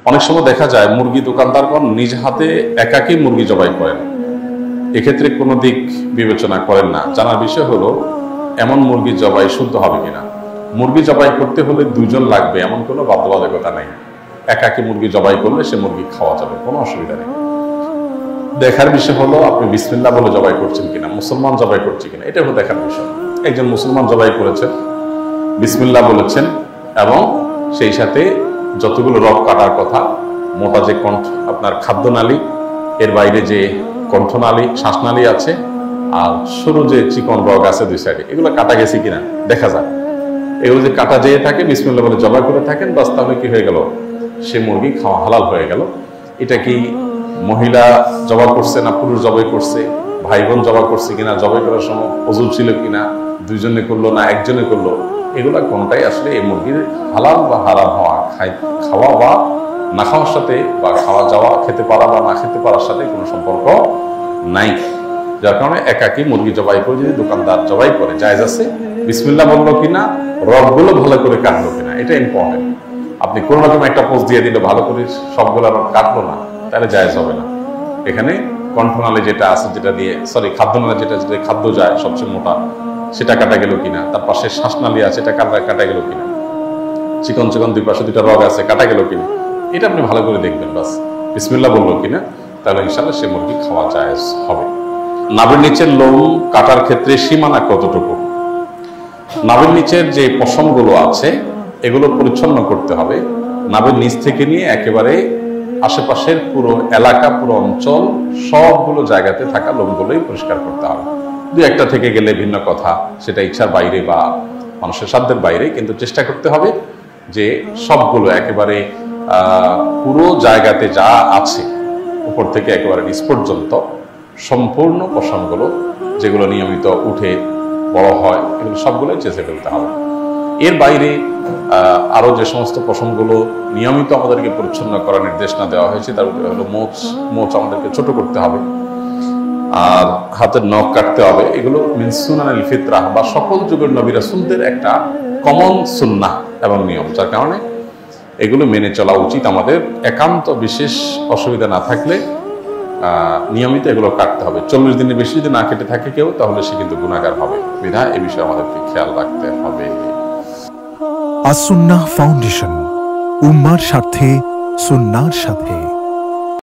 অনেক সময় দেখা যায় মুরগি দোকানদারগণ নিজ হাতে একাকী মুরগি জবাই করেন, এক্ষেত্রে কোনো দিক বিবেচনা করেন না। জানার বিষয় হলো এমন মুরগি জবাই শুদ্ধ হবে কিনা। মুরগি জবাই করতে হলে দুজন লাগবে এমন কোনো বাধ্যবাধকতা নেই। একাকী মুরগি জবাই করলে সে মুরগি খাওয়া যাবে, কোনো অসুবিধা নেই। দেখার বিষয় হলো আপনি বিসমিল্লাহ বলে জবাই করছেন কিনা, মুসলমান জবাই করছে কিনা, এটা হলো দেখার বিষয়। একজন মুসলমান জবাই করেছেন, বিসমিল্লাহ বলেছেন এবং সেই সাথে যতগুলো রগ কাটার কথা, মোটা যে কণ্ঠ আপনার খাদ্যনালী, এর বাইরে যে কণ্ঠনালী শ্বাসনালী আছে, আর সরু যে চিকন রগ আছে দুই সাইডে, এগুলো কাটা গেছে কিনা দেখা যায়। এগুলো যে কাটা যেয়ে থাকে বিসমিল্লাহ বলে জবাই করে থাকেন, বাস তাহলে কি হয়ে গেল, সে মুরগি খাওয়া হালাল হয়ে গেল। এটা কি মহিলা জবাই করছে না পুরুষ জবাই করছে, ভাই বোন জবাই করছে কিনা, জবাই করার সময় ওযু ছিল কিনা, দুইজনে করলো না একজনে করলো, এগুলা কোনটাই আসলে এই মুরগির হালাল বা হারাম হওয়া, খাওয়া বা না খাওয়ার সাথে, বা খাওয়া যাওয়া খেতে পারা বা না খেতে পারার সাথে কোনো সম্পর্ক নাই। যার কারণে একাকী মুরগি জবাই করে যদি দোকানদার জবাই করে জায়েজ আছে। বিসমিল্লাহ বললো কিনা, রগগুলো ভালো করে কাটলো কিনা, এটা ইম্পর্টেন্ট। আপনি কোনো রকম একটা পোস্ট দিয়ে দিলে ভালো করে সবগুলো রগ কাটলো না, তাহলে জায়েজ হবে না। এখানে কণ্ঠনালী যেটা আছে, যেটা দিয়ে খাদ্যনালী যেটা খাদ্য যায় সবচেয়ে মোটা, সেটা কাটা গেল কিনা, তার পাশে শ্বাসনালী আছে এটা কাটা গেল কিনা, চিকন চিকন দুই পাশে দুইটা রগ আছে কাটা গেল কিনা, এটা আপনি ভালো করে দেখবেন। বাস বিসমিল্লাহ বললো কিনা, তাহলে ইনশাআল্লাহ সে মুরগি খাওয়া জায়েজ হবে। নাভির নিচের লোম কাটার ক্ষেত্রে সীমানা কতটুকু? নাভির নিচের যে পশমগুলো আছে এগুলো পরিচ্ছন্ন করতে হবে। নাভির নিচ থেকে নিয়ে একেবারে আশেপাশের পুরো এলাকা, পুরো অঞ্চল, সবগুলো জায়গাতে থাকা লোমগুলোই পরিষ্কার করতে হবে। দু একটা থেকে গেলে ভিন্ন কথা, সেটা ইচ্ছার বাইরে বা মানুষের সাধ্যের বাইরে, কিন্তু চেষ্টা করতে হবে যে সবগুলো একেবারে পুরো জায়গাতে যা আছে উপর থেকে একেবারে নিচ পর্যন্ত সম্পূর্ণ পশমগুলো যেগুলো নিয়মিত উঠে বড় হয়, এগুলো সবগুলোই চেঁচে ফেলতে হবে। এর বাইরে আরো যে সমস্ত পশমগুলো নিয়মিত আমাদেরকে পরিচ্ছন্ন করার নির্দেশ না দেওয়া হয়েছে, তার হলো মোচ আমাদেরকে ছোট করতে হবে, আর হাতের নখ কাটতে হবে। এগুলো মিন সুনানিল ফিতরাহ বা সকল যুগের নবী রাসূলদের একটা কমন সুন্নাহ এবং নিয়ম, যার কারণে এগুলো মেনে চলা উচিত আমাদের। একান্ত বিশেষ অসুবিধা না থাকলে নিয়মিত এগুলো কাটতে হবে। 40 দিনের বেশি যদি না কেটে থাকে কেউ, তাহলে সে কিন্তু গুনাহগার হবে। বিধায় এ বিষয়ে আমাদেরকে খেয়াল রাখতে হবে। আস-সুন্নাহ ফাউন্ডেশন, উম্মার স্বার্থে সুন্নাহর সাথে।